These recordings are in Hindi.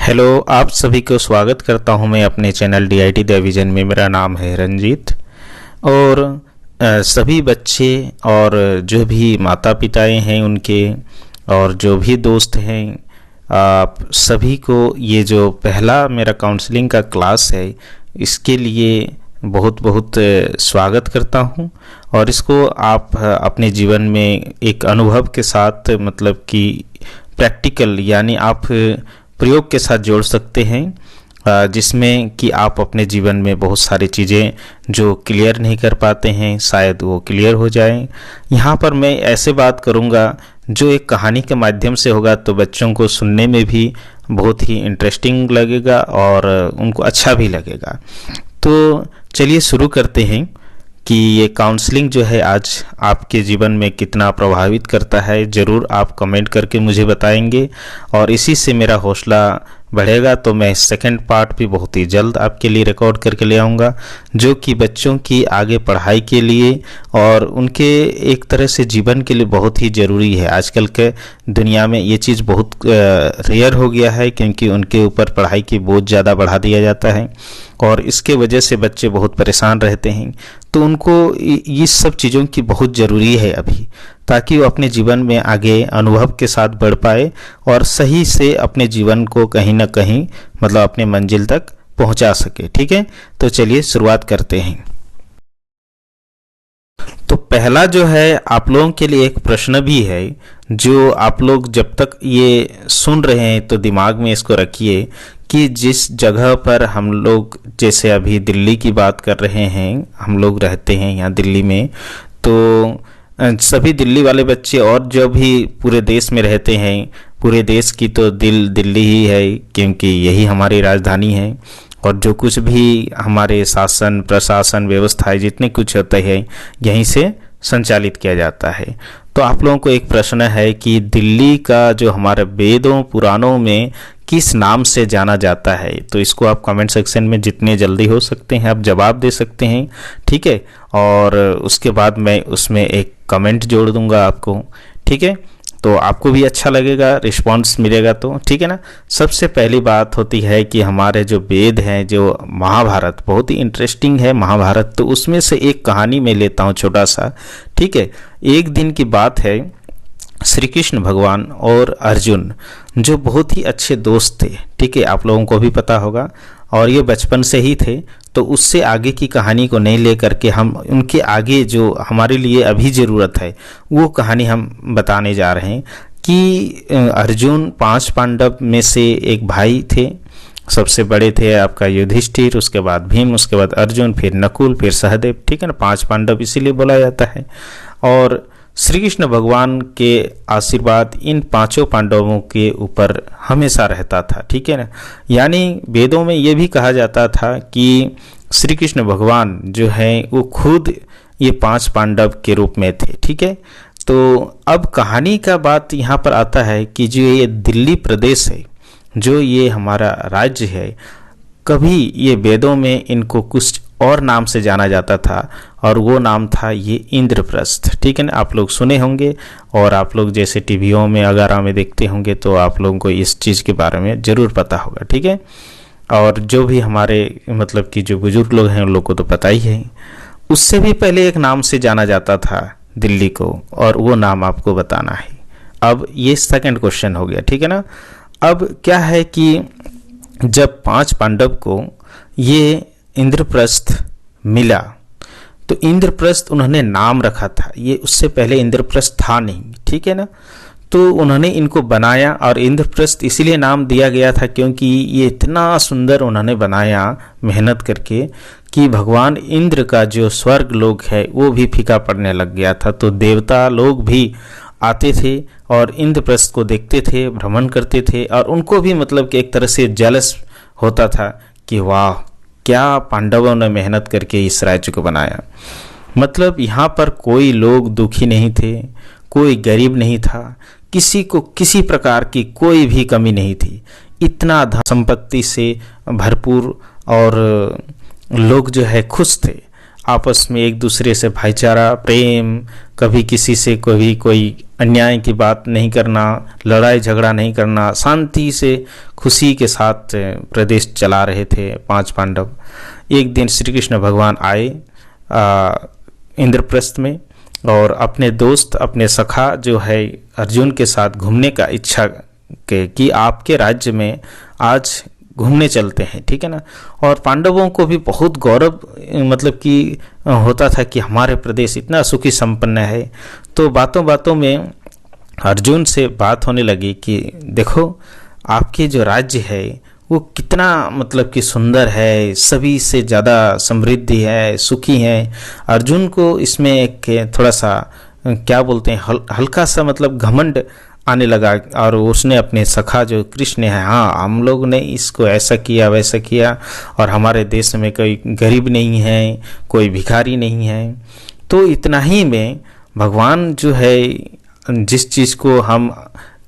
हेलो, आप सभी को स्वागत करता हूं मैं अपने चैनल DIT द विजन में। मेरा नाम है रंजीत और सभी बच्चे और जो भी माता पिताएं हैं उनके और जो भी दोस्त हैं, आप सभी को ये जो पहला मेरा काउंसलिंग का क्लास है इसके लिए बहुत बहुत स्वागत करता हूं। और इसको आप अपने जीवन में एक अनुभव के साथ मतलब कि प्रैक्टिकल यानी आप प्रयोग के साथ जोड़ सकते हैं, जिसमें कि आप अपने जीवन में बहुत सारी चीज़ें जो क्लियर नहीं कर पाते हैं शायद वो क्लियर हो जाएं। यहाँ पर मैं ऐसे बात करूँगा जो एक कहानी के माध्यम से होगा, तो बच्चों को सुनने में भी बहुत ही इंटरेस्टिंग लगेगा और उनको अच्छा भी लगेगा। तो चलिए शुरू करते हैं कि ये काउंसलिंग जो है आज आपके जीवन में कितना प्रभावित करता है। ज़रूर आप कमेंट करके मुझे बताएंगे और इसी से मेरा हौसला बढ़ेगा। तो मैं सेकंड पार्ट भी बहुत ही जल्द आपके लिए रिकॉर्ड करके ले आऊँगा, जो कि बच्चों की आगे पढ़ाई के लिए और उनके एक तरह से जीवन के लिए बहुत ही ज़रूरी है। आजकल के दुनिया में ये चीज़ बहुत रेयर हो गया है, क्योंकि उनके ऊपर पढ़ाई की बोझ ज़्यादा बढ़ा दिया जाता है और इसके वजह से बच्चे बहुत परेशान रहते हैं। तो उनको इस सब चीज़ों की बहुत ज़रूरी है अभी, ताकि वो अपने जीवन में आगे अनुभव के साथ बढ़ पाए और सही से अपने जीवन को कहीं ना कहीं मतलब अपने मंजिल तक पहुंचा सके। ठीक है, तो चलिए शुरुआत करते हैं। तो पहला जो है आप लोगों के लिए एक प्रश्न भी है, जो आप लोग जब तक ये सुन रहे हैं तो दिमाग में इसको रखिए कि जिस जगह पर हम लोग, जैसे अभी दिल्ली की बात कर रहे हैं, हम लोग रहते हैं यहाँ दिल्ली में, तो सभी दिल्ली वाले बच्चे और जो भी पूरे देश में रहते हैं, पूरे देश की तो दिल्ली ही है, क्योंकि यही हमारी राजधानी है और जो कुछ भी हमारे शासन प्रशासन व्यवस्थाएं जितने कुछ होते हैं यहीं से संचालित किया जाता है। तो आप लोगों को एक प्रश्न है कि दिल्ली का जो हमारे वेदों पुराणों में किस नाम से जाना जाता है, तो इसको आप कमेंट सेक्शन में जितने जल्दी हो सकते हैं आप जवाब दे सकते हैं। ठीक है, और उसके बाद मैं उसमें एक कमेंट जोड़ दूंगा आपको। ठीक है, तो आपको भी अच्छा लगेगा, रिस्पांस मिलेगा। तो ठीक है ना। सबसे पहली बात होती है कि हमारे जो वेद हैं, जो महाभारत बहुत ही इंटरेस्टिंग है महाभारत, तो उसमें से एक कहानी मैं लेता हूँ छोटा सा। ठीक है, एक दिन की बात है, श्री कृष्ण भगवान और अर्जुन जो बहुत ही अच्छे दोस्त थे। ठीक है, आप लोगों को भी पता होगा और ये बचपन से ही थे। तो उससे आगे की कहानी को नहीं ले करके हम उनके आगे जो हमारे लिए अभी ज़रूरत है वो कहानी हम बताने जा रहे हैं कि अर्जुन 5 पांडव में से एक भाई थे। सबसे बड़े थे आपका युधिष्ठिर, उसके बाद भीम, उसके बाद अर्जुन, फिर नकुल, फिर सहदेव। ठीक है ना, 5 पांडव इसीलिए बोला जाता है। और श्री कृष्ण भगवान के आशीर्वाद इन 5 पांडवों के ऊपर हमेशा रहता था। ठीक है ना, यानी वेदों में ये भी कहा जाता था कि श्री कृष्ण भगवान जो है वो खुद ये 5 पांडव के रूप में थे। ठीक है, तो अब कहानी का बात यहाँ पर आता है कि जो ये दिल्ली प्रदेश है, जो ये हमारा राज्य है, कभी ये वेदों में इनको कुछ और नाम से जाना जाता था और वो नाम था ये इंद्रप्रस्थ। ठीक है ना, आप लोग सुने होंगे और आप लोग जैसे टीवियों में वगैरह में देखते होंगे तो आप लोगों को इस चीज़ के बारे में ज़रूर पता होगा। ठीक है, और जो भी हमारे मतलब कि जो बुजुर्ग लोग हैं उन लोग को तो पता ही है। उससे भी पहले एक नाम से जाना जाता था दिल्ली को, और वो नाम आपको बताना है। अब ये सेकंड क्वेश्चन हो गया। ठीक है ना। अब क्या है कि जब 5 पांडव को ये इंद्रप्रस्थ मिला तो इंद्रप्रस्थ उन्होंने नाम रखा था, ये उससे पहले इंद्रप्रस्थ था नहीं। ठीक है ना, तो उन्होंने इनको बनाया और इंद्रप्रस्थ इसीलिए नाम दिया गया था क्योंकि ये इतना सुंदर उन्होंने बनाया मेहनत करके कि भगवान इंद्र का जो स्वर्ग लोक है वो भी फीका पड़ने लग गया था। तो देवता लोग भी आते थे और इंद्रप्रस्थ को देखते थे, भ्रमण करते थे और उनको भी मतलब कि एक तरह से जेलस होता था कि वाह, क्या पांडवों ने मेहनत करके इस राज्य को बनाया। मतलब यहाँ पर कोई लोग दुखी नहीं थे, कोई गरीब नहीं था, किसी को किसी प्रकार की कोई भी कमी नहीं थी। इतना धन संपत्ति से भरपूर और लोग जो है खुश थे आपस में एक दूसरे से भाईचारा, प्रेम, कभी किसी से कभी कोई अन्याय की बात नहीं करना, लड़ाई झगड़ा नहीं करना, शांति से खुशी के साथ प्रदेश चला रहे थे 5 पांडव। एक दिन श्री कृष्ण भगवान आए इंद्रप्रस्थ में और अपने दोस्त, अपने सखा जो है अर्जुन के साथ घूमने का इच्छा के कि आपके राज्य में आज घूमने चलते हैं, ठीक है ना। और पांडवों को भी बहुत गौरव मतलब कि होता था कि हमारे प्रदेश इतना सुखी संपन्न है। तो बातों बातों में अर्जुन से बात होने लगी कि देखो आपके जो राज्य है वो कितना मतलब कि सुंदर है, सभी से ज़्यादा समृद्धि है, सुखी है। अर्जुन को इसमें एक थोड़ा सा क्या बोलते हैं हल्का सा मतलब घमंड आने लगा और उसने अपने सखा जो कृष्ण है, हाँ हम लोग ने इसको ऐसा किया वैसा किया और हमारे देश में कोई गरीब नहीं है, कोई भिखारी नहीं है। तो इतना ही में भगवान जो है जिस चीज़ को हम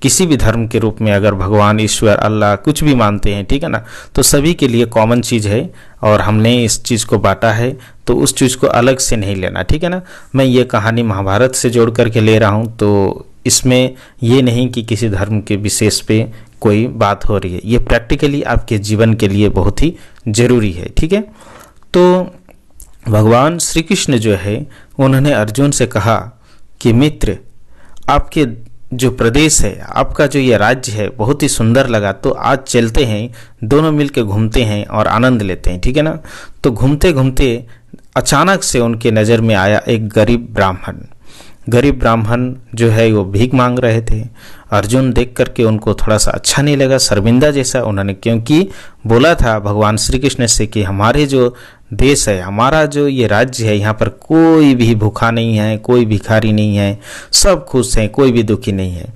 किसी भी धर्म के रूप में अगर भगवान, ईश्वर, अल्लाह कुछ भी मानते हैं, ठीक है ना, तो सभी के लिए कॉमन चीज़ है और हमने इस चीज़ को बांटा है तो उस चीज़ को अलग से नहीं लेना, ठीक है ना। मैं ये कहानी महाभारत से जोड़ करके ले रहा हूँ, तो इसमें ये नहीं कि किसी धर्म के विशेष पे कोई बात हो रही है, ये प्रैक्टिकली आपके जीवन के लिए बहुत ही ज़रूरी है, ठीक है। तो भगवान श्री कृष्ण जो है उन्होंने अर्जुन से कहा कि मित्र, आपके जो प्रदेश है, आपका जो ये राज्य है बहुत ही सुंदर लगा, तो आज चलते हैं, दोनों मिलकर घूमते हैं और आनंद लेते हैं, ठीक है ना। तो घूमते घूमते अचानक से उनके नज़र में आया एक गरीब ब्राह्मण। गरीब ब्राह्मण जो है वो भीख मांग रहे थे। अर्जुन देख करके उनको थोड़ा सा अच्छा नहीं लगा, शर्मिंदा जैसा उन्होंने, क्योंकि बोला था भगवान श्री कृष्ण से कि हमारे जो देश है, हमारा जो ये राज्य है, यहाँ पर कोई भी भूखा नहीं है, कोई भिखारी नहीं है, सब खुश हैं, कोई भी दुखी नहीं है।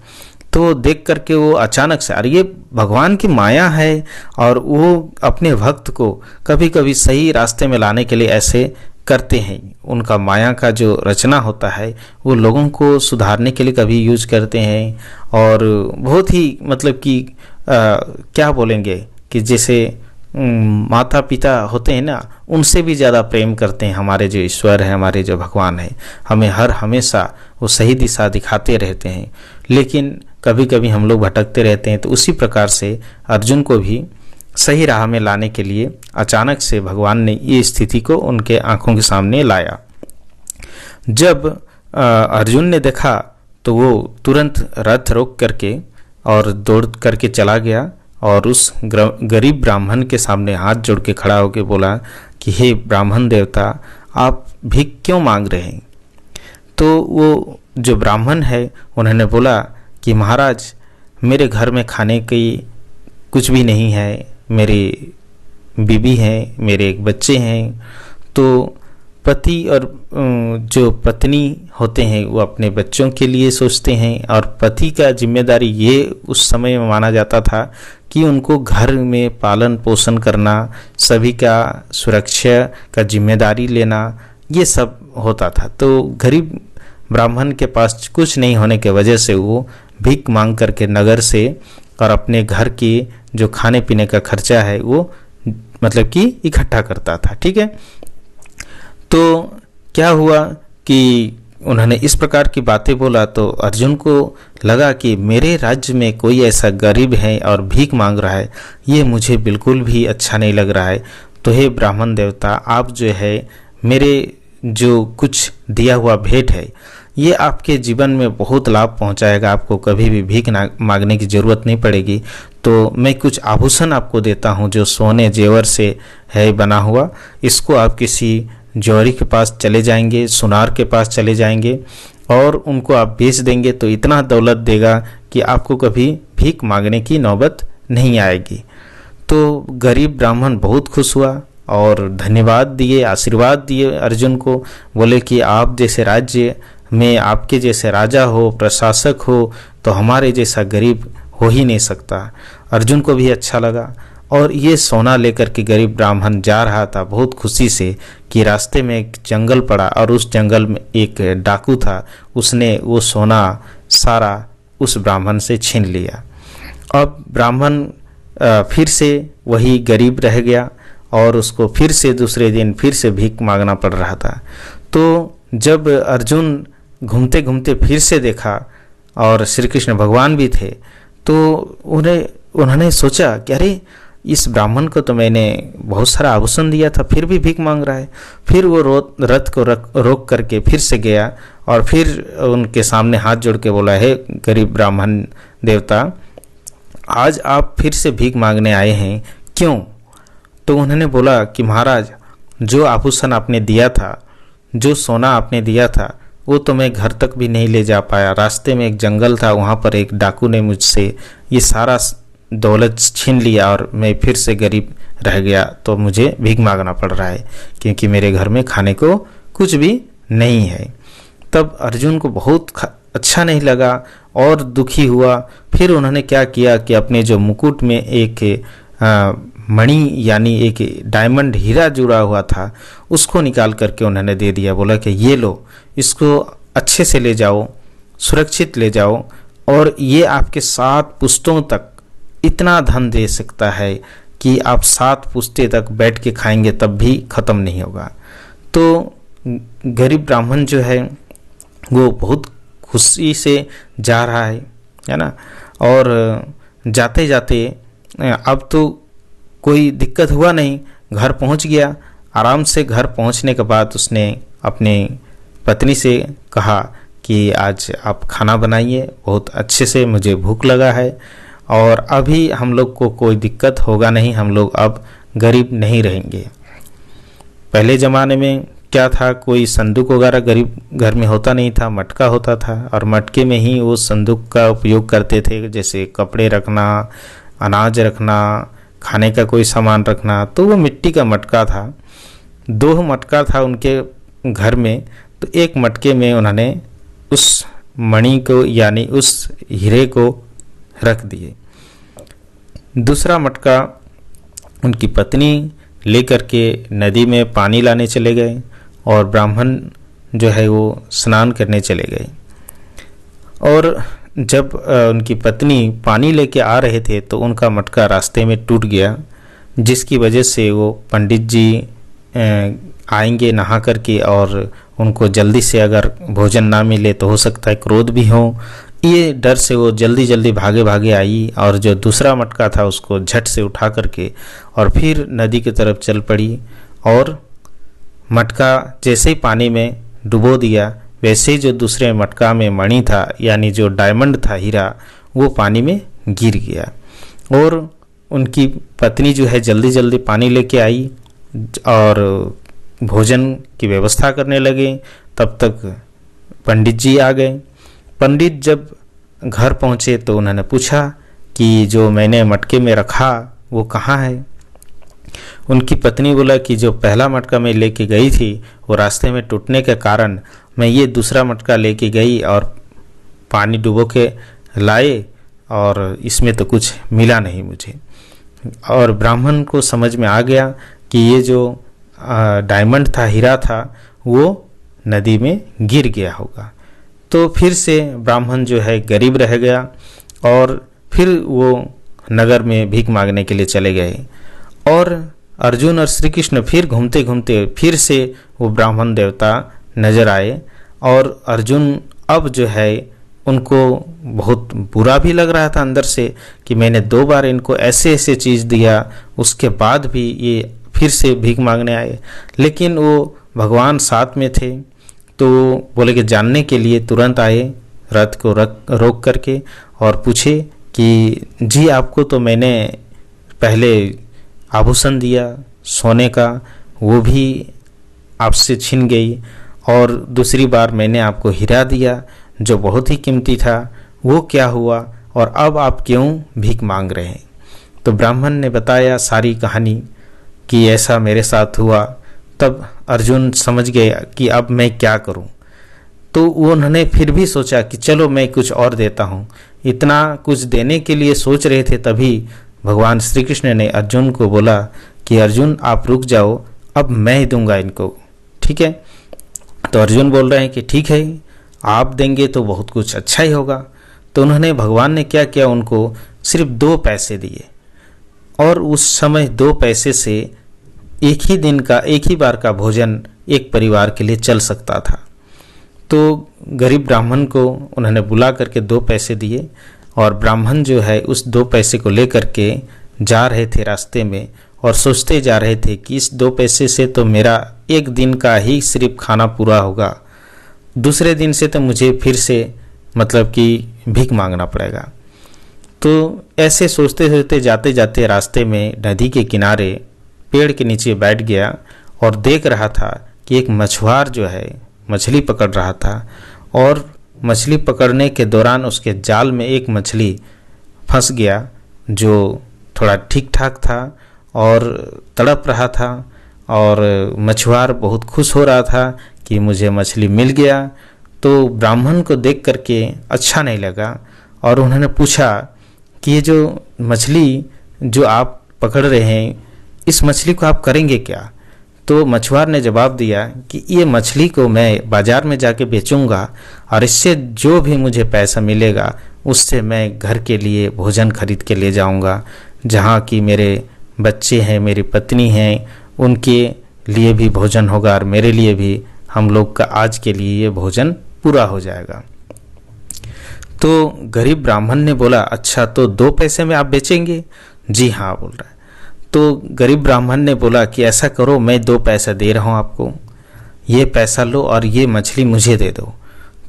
तो देख करके वो अचानक से, अरे ये भगवान की माया है और वो अपने भक्त को कभी कभी सही रास्ते में लाने के लिए ऐसे करते हैं। उनका माया का जो रचना होता है वो लोगों को सुधारने के लिए कभी यूज करते हैं और बहुत ही मतलब कि क्या बोलेंगे कि जैसे माता पिता होते हैं ना, उनसे भी ज़्यादा प्रेम करते हैं हमारे जो ईश्वर है, हमारे जो भगवान है। हमें हमेशा वो सही दिशा दिखाते रहते हैं, लेकिन कभी कभी हम लोग भटकते रहते हैं। तो उसी प्रकार से अर्जुन को भी सही राह में लाने के लिए अचानक से भगवान ने ये स्थिति को उनके आंखों के सामने लाया। जब अर्जुन ने देखा तो वो तुरंत रथ रोक करके और दौड़ करके चला गया और उस गरीब ब्राह्मण के सामने हाथ जोड़ के खड़ा होकर बोला कि हे ब्राह्मण देवता, आप भीख क्यों मांग रहे हैं। तो वो जो ब्राह्मण है उन्होंने बोला कि महाराज, मेरे घर में खाने की कुछ भी नहीं है, मेरी बीबी है, मेरे एक बच्चे हैं। तो पति और जो पत्नी होते हैं वो अपने बच्चों के लिए सोचते हैं और पति का जिम्मेदारी ये उस समय में माना जाता था कि उनको घर में पालन पोषण करना, सभी का सुरक्षा का जिम्मेदारी लेना, ये सब होता था। तो गरीब ब्राह्मण के पास कुछ नहीं होने के वजह से वो भीख मांग करके नगर से और अपने घर की जो खाने पीने का खर्चा है वो मतलब कि इकट्ठा करता था, ठीक है। तो क्या हुआ कि उन्होंने इस प्रकार की बातें बोला तो अर्जुन को लगा कि मेरे राज्य में कोई ऐसा गरीब है और भीख मांग रहा है, ये मुझे बिल्कुल भी अच्छा नहीं लग रहा है। तो हे ब्राह्मण देवता, आप जो है मेरे जो कुछ दिया हुआ भेंट है ये आपके जीवन में बहुत लाभ पहुंचाएगा, आपको कभी भी भीख मांगने की ज़रूरत नहीं पड़ेगी। तो मैं कुछ आभूषण आपको देता हूं जो सोने जेवर से है बना हुआ, इसको आप किसी जौहरी के पास चले जाएंगे, सुनार के पास चले जाएंगे और उनको आप बेच देंगे तो इतना दौलत देगा कि आपको कभी भीख मांगने की नौबत नहीं आएगी। तो गरीब ब्राह्मण बहुत खुश हुआ और धन्यवाद दिए, आशीर्वाद दिए अर्जुन को, बोले कि आप जैसे राज्य में आपके जैसे राजा हो, प्रशासक हो, तो हमारे जैसा गरीब हो ही नहीं सकता। अर्जुन को भी अच्छा लगा और ये सोना लेकर के गरीब ब्राह्मण जा रहा था बहुत खुशी से कि रास्ते में एक जंगल पड़ा और उस जंगल में एक डाकू था, उसने वो सोना सारा उस ब्राह्मण से छीन लिया। अब ब्राह्मण फिर से वही गरीब रह गया और उसको फिर से दूसरे दिन फिर से भीख मांगना पड़ रहा था। तो जब अर्जुन घूमते घूमते फिर से देखा और श्री कृष्ण भगवान भी थे, तो उन्होंने सोचा कि अरे इस ब्राह्मण को तो मैंने बहुत सारा आभूषण दिया था, फिर भी भीख मांग रहा है। फिर वो रथ को रोक करके फिर से गया और फिर उनके सामने हाथ जोड़ के बोला, हे गरीब ब्राह्मण देवता, आज आप फिर से भीख मांगने आए हैं, क्यों? तो उन्होंने बोला कि महाराज, जो आभूषण आपने दिया था, जो सोना आपने दिया था, वो तो मैं घर तक भी नहीं ले जा पाया। रास्ते में एक जंगल था, वहाँ पर एक डाकू ने मुझसे ये सारा दौलत छीन लिया और मैं फिर से गरीब रह गया। तो मुझे भीख मांगना पड़ रहा है क्योंकि मेरे घर में खाने को कुछ भी नहीं है। तब अर्जुन को बहुत अच्छा नहीं लगा और दुखी हुआ। फिर उन्होंने क्या किया कि अपने जो मुकुट में एक मणि यानी एक डायमंड हीरा जुड़ा हुआ था, उसको निकाल करके उन्होंने दे दिया। बोला कि ये लो, इसको अच्छे से ले जाओ, सुरक्षित ले जाओ, और ये आपके 7 पुश्तों तक इतना धन दे सकता है कि आप 7 पुश्ते तक बैठ के खाएंगे तब भी ख़त्म नहीं होगा। तो गरीब ब्राह्मण जो है वो बहुत खुशी से जा रहा है ना। और जाते जाते अब तो कोई दिक्कत हुआ नहीं, घर पहुंच गया। आराम से घर पहुंचने के बाद उसने अपने पत्नी से कहा कि आज आप खाना बनाइए बहुत अच्छे से, मुझे भूख लगा है और अभी हम लोग को कोई दिक्कत होगा नहीं, हम लोग अब गरीब नहीं रहेंगे। पहले ज़माने में क्या था, कोई संदूक वगैरह गरीब घर में होता नहीं था, मटका होता था और मटके में ही वो संदूक का उपयोग करते थे, जैसे कपड़े रखना, अनाज रखना, खाने का कोई सामान रखना। तो वो मिट्टी का मटका था। 2 मटका था उनके घर में। तो एक मटके में उन्होंने उस मणि को यानी उस हीरे को रख दिए। दूसरा मटका उनकी पत्नी लेकर के नदी में पानी लाने चले गए और ब्राह्मण जो है वो स्नान करने चले गए। और जब उनकी पत्नी पानी लेके आ रहे थे तो उनका मटका रास्ते में टूट गया, जिसकी वजह से वो पंडित जी आएंगे नहा करके और उनको जल्दी से अगर भोजन ना मिले तो हो सकता है क्रोध भी हो। ये डर से वो जल्दी जल्दी भागे भागे आई और जो दूसरा मटका था उसको झट से उठा करके और फिर नदी की तरफ चल पड़ी। और मटका जैसे ही पानी में डुबो दिया, वैसे ही जो दूसरे मटका में मणि था यानी जो डायमंड था, हीरा, वो पानी में गिर गया। और उनकी पत्नी जो है जल्दी जल्दी पानी लेके आई और भोजन की व्यवस्था करने लगे। तब तक पंडित जी आ गए। पंडित जब घर पहुँचे तो उन्होंने पूछा कि जो मैंने मटके में रखा वो कहाँ है। उनकी पत्नी बोला कि जो पहला मटका मैं लेके गई थी वो रास्ते में टूटने के कारण मैं ये दूसरा मटका लेके गई और पानी डुबो के लाए और इसमें तो कुछ मिला नहीं मुझे। और ब्राह्मण को समझ में आ गया कि ये जो डायमंड था, हीरा था, वो नदी में गिर गया होगा। तो फिर से ब्राह्मण जो है गरीब रह गया और फिर वो नगर में भीख मांगने के लिए चले गए। और अर्जुन और श्री कृष्ण फिर घूमते घूमते फिर से वो ब्राह्मण देवता नजर आए। और अर्जुन अब जो है उनको बहुत बुरा भी लग रहा था अंदर से कि मैंने 2 बार इनको ऐसे ऐसे चीज़ दिया, उसके बाद भी ये फिर से भीख मांगने आए। लेकिन वो भगवान साथ में थे तो बोले कि जानने के लिए तुरंत आए, रथ को रोक करके और पूछे कि जी आपको तो मैंने पहले आभूषण दिया सोने का, वो भी आपसे छिन गई, और दूसरी बार मैंने आपको हीरा दिया जो बहुत ही कीमती था, वो क्या हुआ और अब आप क्यों भीख मांग रहे हैं। तो ब्राह्मण ने बताया सारी कहानी कि ऐसा मेरे साथ हुआ। तब अर्जुन समझ गया कि अब मैं क्या करूं। तो उन्होंने फिर भी सोचा कि चलो मैं कुछ और देता हूं। इतना कुछ देने के लिए सोच रहे थे, तभी भगवान श्री कृष्ण ने अर्जुन को बोला कि अर्जुन आप रुक जाओ, अब मैं ही दूंगा इनको, ठीक है। तो अर्जुन बोल रहे हैं कि ठीक है, आप देंगे तो बहुत कुछ अच्छा ही होगा। तो उन्होंने, भगवान ने क्या किया, उनको सिर्फ 2 पैसे दिए और उस समय 2 पैसे से एक ही बार का भोजन एक परिवार के लिए चल सकता था। तो गरीब ब्राह्मण को उन्होंने बुला करके 2 पैसे दिए और ब्राह्मण जो है उस 2 पैसे को लेकर के जा रहे थे रास्ते में और सोचते जा रहे थे कि इस 2 पैसे से तो मेरा एक दिन का ही सिर्फ खाना पूरा होगा, दूसरे दिन से तो मुझे फिर से मतलब कि भीख मांगना पड़ेगा। तो ऐसे सोचते सोचते जाते जाते रास्ते में नदी के किनारे पेड़ के नीचे बैठ गया और देख रहा था कि एक मछुआर जो है मछली पकड़ रहा था और मछली पकड़ने के दौरान उसके जाल में एक मछली फंस गया जो थोड़ा ठीक ठाक था और तड़प रहा था और मछुआर बहुत खुश हो रहा था कि मुझे मछली मिल गया। तो ब्राह्मण को देख करके अच्छा नहीं लगा और उन्होंने पूछा कि ये जो मछली जो आप पकड़ रहे हैं इस मछली को आप करेंगे क्या? तो मछुआर ने जवाब दिया कि ये मछली को मैं बाज़ार में जाके बेचूंगा और इससे जो भी मुझे पैसा मिलेगा उससे मैं घर के लिए भोजन खरीद के ले जाऊंगा, जहाँ कि मेरे बच्चे हैं, मेरी पत्नी हैं, उनके लिए भी भोजन होगा और मेरे लिए भी, हम लोग का आज के लिए ये भोजन पूरा हो जाएगा। तो गरीब ब्राह्मण ने बोला, अच्छा तो 2 पैसे में आप बेचेंगे? जी हाँ बोल रहा है। तो गरीब ब्राह्मण ने बोला कि ऐसा करो, मैं 2 पैसा दे रहा हूँ आपको, ये पैसा लो और ये मछली मुझे दे दो।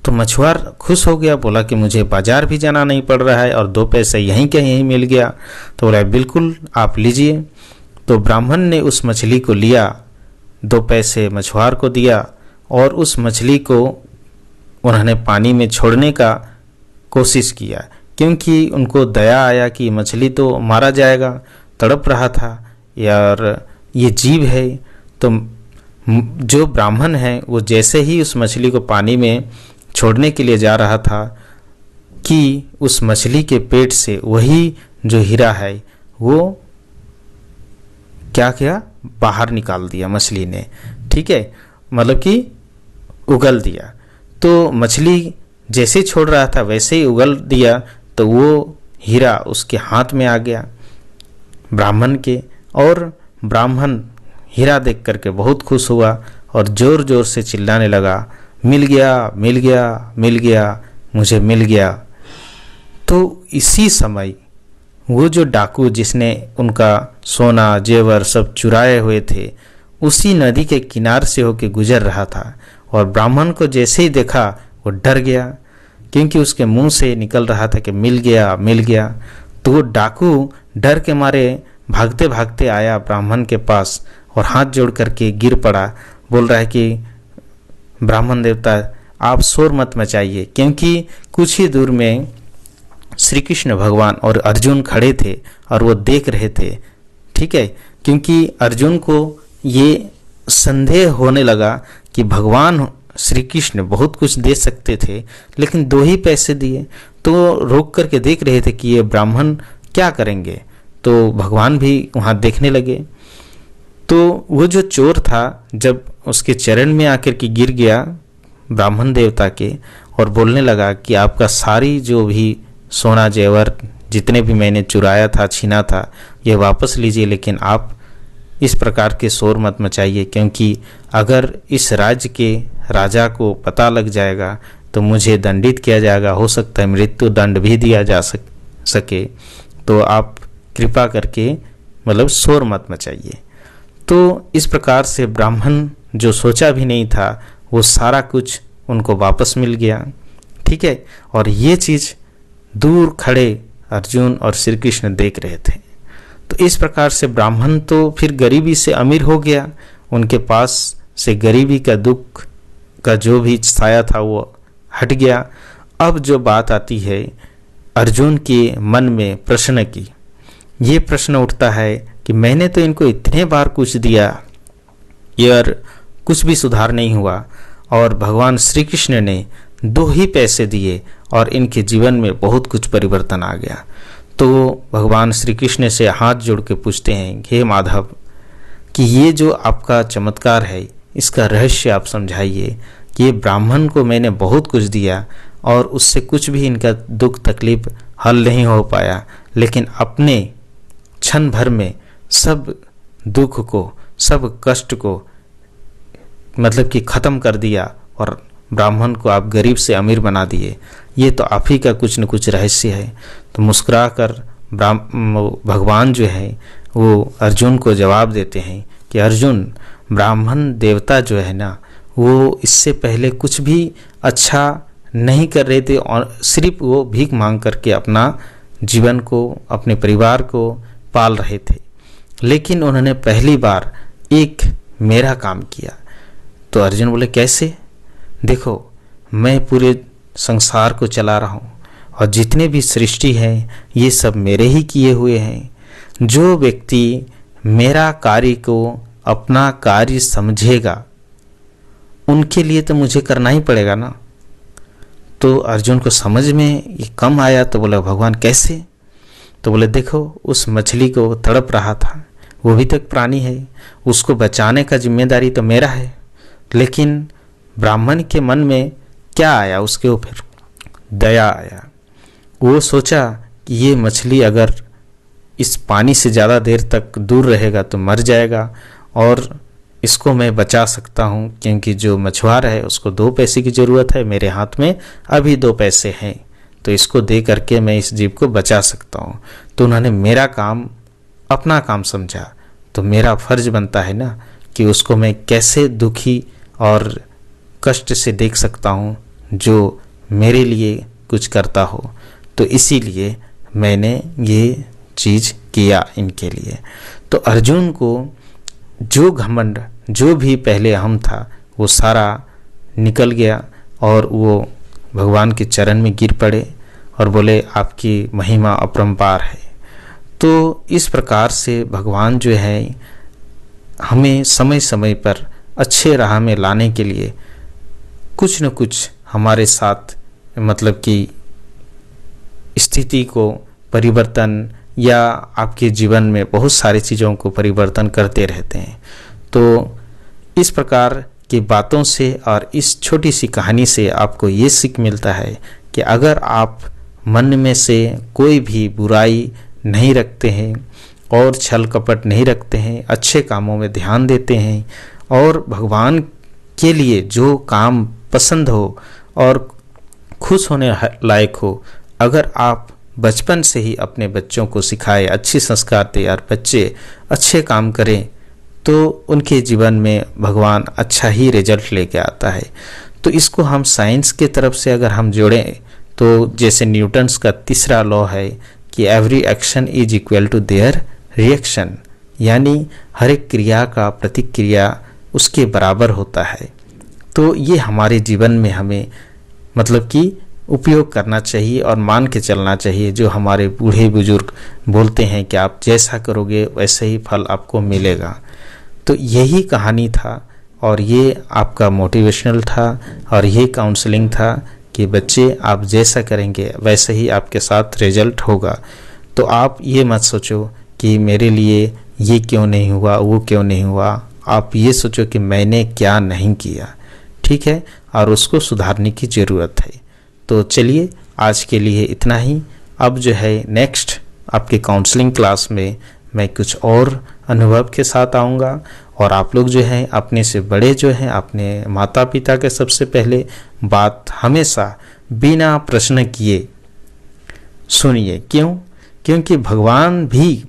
तो मछुआर खुश हो गया, बोला कि मुझे बाजार भी जाना नहीं पड़ रहा है और 2 पैसे यहीं के यहीं मिल गया। तो बोला बिल्कुल आप लीजिए। तो ब्राह्मण ने उस मछली को लिया, 2 पैसे मछुआर को दिया और उस मछली को उन्होंने पानी में छोड़ने का कोशिश किया, क्योंकि उनको दया आया कि मछली तो मारा जाएगा, तड़प रहा था यार, ये जीव है। तो जो ब्राह्मण है वो जैसे ही उस मछली को पानी में छोड़ने के लिए जा रहा था कि उस मछली के पेट से वही जो हीरा है वो क्या किया, बाहर निकाल दिया मछली ने, ठीक है, मतलब कि उगल दिया। तो मछली जैसे छोड़ रहा था वैसे ही उगल दिया, तो वो हीरा उसके हाथ में आ गया ब्राह्मण के, और ब्राह्मण हीरा देख करके बहुत खुश हुआ और ज़ोर ज़ोर से चिल्लाने लगा, मिल गया मिल गया मिल गया, मुझे मिल गया। तो इसी समय वो जो डाकू जिसने उनका सोना जेवर सब चुराए हुए थे उसी नदी के किनारे से होकर गुजर रहा था और ब्राह्मण को जैसे ही देखा वो डर गया, क्योंकि उसके मुंह से निकल रहा था कि मिल गया मिल गया। तो वो डाकू डर के मारे भागते भागते आया ब्राह्मण के पास और हाथ जोड़ करके गिर पड़ा, बोल रहा है कि ब्राह्मण देवता आप शोर मत मचाइए, क्योंकि कुछ ही दूर में श्री कृष्ण भगवान और अर्जुन खड़े थे और वो देख रहे थे, ठीक है। क्योंकि अर्जुन को ये संदेह होने लगा कि भगवान श्री कृष्ण बहुत कुछ दे सकते थे लेकिन 2 ही पैसे दिए, तो रोक करके देख रहे थे कि ये ब्राह्मण क्या करेंगे। तो भगवान भी वहाँ देखने लगे। तो वो जो चोर था जब उसके चरण में आकर के गिर गया ब्राह्मण देवता के और बोलने लगा कि आपका सारी जो भी सोना जेवर जितने भी मैंने चुराया था छीना था ये वापस लीजिए, लेकिन आप इस प्रकार के शोर मत मचाइए, क्योंकि अगर इस राज्य के राजा को पता लग जाएगा तो मुझे दंडित किया जाएगा, हो सकता है मृत्यु दंड भी दिया जा सके। तो आप कृपा करके मतलब शोर मत मचाइए। तो इस प्रकार से ब्राह्मण जो सोचा भी नहीं था वो सारा कुछ उनको वापस मिल गया, ठीक है। और ये चीज़ दूर खड़े अर्जुन और श्री कृष्ण देख रहे थे। तो इस प्रकार से ब्राह्मण तो फिर गरीबी से अमीर हो गया, उनके पास से गरीबी का दुख का जो भी साया था वो हट गया। अब जो बात आती है अर्जुन के मन में प्रश्न की, ये प्रश्न उठता है कि मैंने तो इनको इतने बार कुछ दिया यार, कुछ भी सुधार नहीं हुआ, और भगवान श्री कृष्ण ने 2 ही पैसे दिए और इनके जीवन में बहुत कुछ परिवर्तन आ गया। तो भगवान श्री कृष्ण से हाथ जोड़ के पूछते हैं, हे माधव, कि ये जो आपका चमत्कार है इसका रहस्य आप समझाइए कि ये ब्राह्मण को मैंने बहुत कुछ दिया और उससे कुछ भी इनका दुख तकलीफ हल नहीं हो पाया, लेकिन अपने क्षण भर में सब दुख को सब कष्ट को मतलब कि ख़त्म कर दिया और ब्राह्मण को आप गरीब से अमीर बना दिए, ये तो आप ही का कुछ न कुछ रहस्य है। तो मुस्कुरा कर भगवान जो है वो अर्जुन को जवाब देते हैं कि अर्जुन, ब्राह्मण देवता जो है ना, वो इससे पहले कुछ भी अच्छा नहीं कर रहे थे और सिर्फ वो भीख मांग करके अपना जीवन को, अपने परिवार को पाल रहे थे। लेकिन उन्होंने पहली बार एक मेरा काम किया। तो अर्जुन बोले, कैसे? देखो, मैं पूरे संसार को चला रहा हूँ और जितने भी सृष्टि है ये सब मेरे ही किए हुए हैं। जो व्यक्ति मेरा कार्य को अपना कार्य समझेगा उनके लिए तो मुझे करना ही पड़ेगा ना। तो अर्जुन को समझ में ये कम आया, तो बोला, भगवान कैसे? तो बोले, देखो, उस मछली को तड़प रहा था, वो भी तो एक प्राणी है, उसको बचाने का जिम्मेदारी तो मेरा है। लेकिन ब्राह्मण के मन में क्या आया, उसके ऊपर दया आया। वो सोचा कि ये मछली अगर इस पानी से ज़्यादा देर तक दूर रहेगा तो मर जाएगा और इसको मैं बचा सकता हूँ, क्योंकि जो मछुआरा है उसको 2 पैसे की ज़रूरत है, मेरे हाथ में अभी 2 पैसे हैं, तो इसको दे करके मैं इस जीव को बचा सकता हूँ। तो उन्होंने मेरा काम अपना काम समझा, तो मेरा फर्ज बनता है ना कि उसको मैं कैसे दुखी और कष्ट से देख सकता हूँ जो मेरे लिए कुछ करता हो। तो इसीलिए मैंने ये चीज़ किया इनके लिए। तो अर्जुन को जो घमंड, जो भी पहले अहम था, वो सारा निकल गया और वो भगवान के चरण में गिर पड़े और बोले, आपकी महिमा अपरंपार है। तो इस प्रकार से भगवान जो है हमें समय समय पर अच्छे राह में लाने के लिए कुछ न कुछ हमारे साथ मतलब कि स्थिति को परिवर्तन या आपके जीवन में बहुत सारी चीज़ों को परिवर्तन करते रहते हैं। तो इस प्रकार की बातों से और इस छोटी सी कहानी से आपको ये सीख मिलता है कि अगर आप मन में से कोई भी बुराई नहीं रखते हैं और छल कपट नहीं रखते हैं, अच्छे कामों में ध्यान देते हैं और भगवान के लिए जो काम पसंद हो और खुश होने लायक हो, अगर आप बचपन से ही अपने बच्चों को सिखाए, अच्छे संस्कार दें और बच्चे अच्छे काम करें, तो उनके जीवन में भगवान अच्छा ही रिजल्ट लेके आता है। तो इसको हम साइंस के तरफ से अगर हम जोड़ें तो जैसे न्यूटन्स का तीसरा लॉ है कि every action is equal to their reaction, यानी हर एक क्रिया का प्रतिक्रिया उसके बराबर होता है। तो ये हमारे जीवन में हमें मतलब कि उपयोग करना चाहिए और मान के चलना चाहिए। जो हमारे बूढ़े बुजुर्ग बोलते हैं कि आप जैसा करोगे वैसे ही फल आपको मिलेगा। तो यही कहानी था और ये आपका मोटिवेशनल था और ये काउंसलिंग था कि बच्चे आप जैसा करेंगे वैसे ही आपके साथ रिजल्ट होगा। तो आप ये मत सोचो कि मेरे लिए ये क्यों नहीं हुआ, वो क्यों नहीं हुआ। आप ये सोचो कि मैंने क्या नहीं किया, ठीक है, और उसको सुधारने की ज़रूरत है। तो चलिए आज के लिए इतना ही। अब जो है नेक्स्ट आपके काउंसलिंग क्लास में मैं कुछ और अनुभव के साथ आऊँगा और आप लोग जो हैं अपने से बड़े जो हैं अपने माता पिता के सबसे पहले बात हमेशा बिना प्रश्न किए सुनिए। क्यों? क्योंकि भगवान भी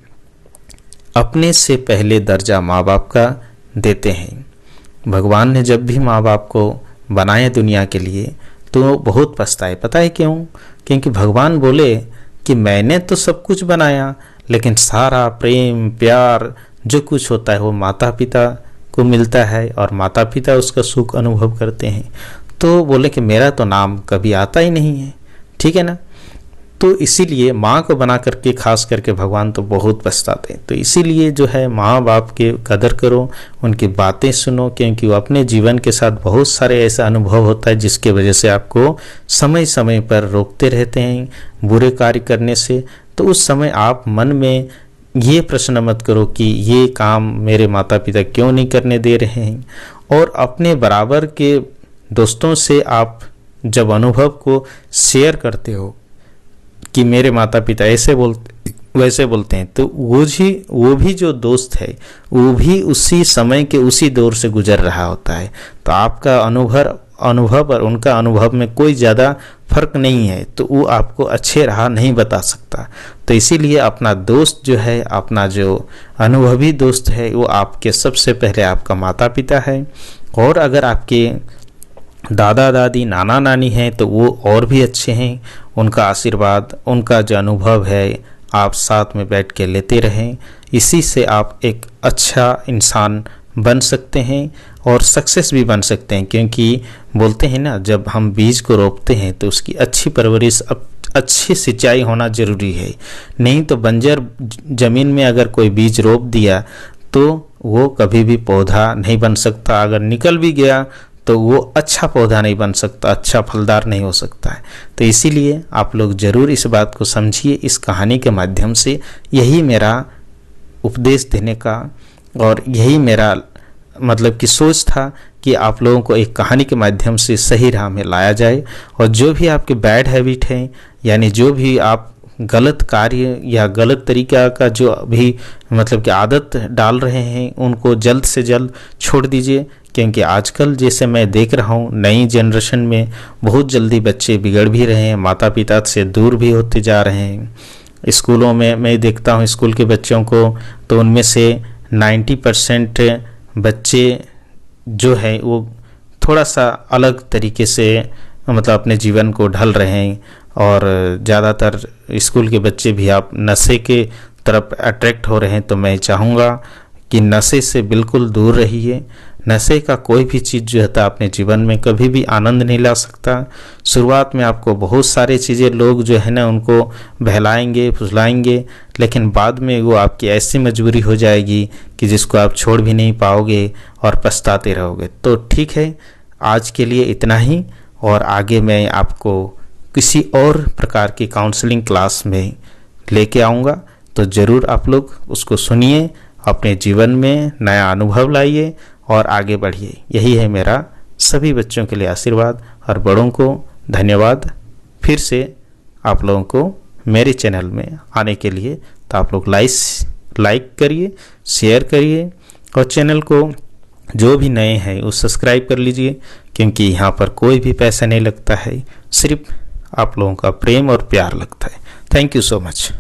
अपने से पहले दर्जा माँ बाप का देते हैं। भगवान ने जब भी माँ बाप को बनाया दुनिया के लिए तो बहुत पछताए। पता है क्यों? क्योंकि भगवान बोले कि मैंने तो सब कुछ बनाया, लेकिन सारा प्रेम प्यार जो कुछ होता है वो माता पिता को मिलता है और माता पिता उसका सुख अनुभव करते हैं। तो बोले कि मेरा तो नाम कभी आता ही नहीं है, ठीक है ना। तो इसीलिए माँ को बना करके खास करके भगवान तो बहुत पछताते हैं। तो इसीलिए जो है माँ बाप के कदर करो, उनकी बातें सुनो, क्योंकि वो अपने जीवन के साथ बहुत सारे ऐसा अनुभव होता है जिसके वजह से आपको समय समय पर रोकते रहते हैं बुरे कार्य करने से। तो उस समय आप मन में ये प्रश्न मत करो कि ये काम मेरे माता पिता क्यों नहीं करने दे रहे हैं। और अपने बराबर के दोस्तों से आप जब अनुभव को शेयर करते हो कि मेरे माता पिता ऐसे बोलते वैसे बोलते हैं। तो वो भी जो दोस्त है वो भी उसी समय के उसी दौर से गुजर रहा होता है। तो आपका अनुभव और उनका अनुभव में कोई ज़्यादा फर्क नहीं है, तो वो आपको अच्छे राह नहीं बता सकता। तो इसीलिए अपना दोस्त जो है, अपना जो अनुभवी दोस्त है, वो आपके सबसे पहले आपका माता पिता है। और अगर आपके दादा दादी नाना नानी हैं तो वो और भी अच्छे हैं। उनका आशीर्वाद, उनका जो अनुभव है, आप साथ में बैठ के लेते रहें। इसी से आप एक अच्छा इंसान बन सकते हैं और सक्सेस भी बन सकते हैं। क्योंकि बोलते हैं ना, जब हम बीज को रोपते हैं तो उसकी अच्छी परवरिश, अच्छी सिंचाई होना ज़रूरी है। नहीं तो बंजर ज़मीन में अगर कोई बीज रोप दिया तो वो कभी भी पौधा नहीं बन सकता। अगर निकल भी गया तो वो अच्छा पौधा नहीं बन सकता, अच्छा फलदार नहीं हो सकता है। तो इसीलिए आप लोग ज़रूर इस बात को समझिए। इस कहानी के माध्यम से यही मेरा उपदेश देने का और यही मेरा मतलब कि सोच था कि आप लोगों को एक कहानी के माध्यम से सही राह में लाया जाए। और जो भी आपके बैड हैबिट हैं, यानी जो भी आप गलत कार्य या गलत तरीका का जो अभी मतलब कि आदत डाल रहे हैं, उनको जल्द से जल्द छोड़ दीजिए। क्योंकि आजकल जैसे मैं देख रहा हूँ, नई जनरेशन में बहुत जल्दी बच्चे बिगड़ भी रहे हैं, माता पिता से दूर भी होते जा रहे हैं। स्कूलों में मैं देखता हूँ स्कूल के बच्चों को, तो उनमें से 90% बच्चे जो हैं वो थोड़ा सा अलग तरीके से मतलब अपने जीवन को ढल रहे हैं। और ज़्यादातर स्कूल के बच्चे भी आप नशे के तरफ अट्रैक्ट हो रहे हैं। तो मैं चाहूँगा कि नशे से बिल्कुल दूर रहिए। नशे का कोई भी चीज़ जो होता है अपने जीवन में कभी भी आनंद नहीं ला सकता। शुरुआत में आपको बहुत सारी चीज़ें लोग जो है ना उनको बहलाएंगे फुसलाएंगे, लेकिन बाद में वो आपकी ऐसी मजबूरी हो जाएगी कि जिसको आप छोड़ भी नहीं पाओगे और पछताते रहोगे। तो ठीक है, आज के लिए इतना ही, और आगे मैं आपको किसी और प्रकार की काउंसलिंग क्लास में लेके आऊँगा। तो ज़रूर आप लोग उसको सुनिए, अपने जीवन में नया अनुभव लाइए और आगे बढ़िए। यही है मेरा सभी बच्चों के लिए आशीर्वाद। और बड़ों को धन्यवाद फिर से आप लोगों को मेरे चैनल में आने के लिए। तो आप लोग लाइक करिए, शेयर करिए, और चैनल को जो भी नए हैं वो सब्सक्राइब कर लीजिए। क्योंकि यहाँ पर कोई भी पैसा नहीं लगता है, सिर्फ आप लोगों का प्रेम और प्यार लगता है। Thank you so much.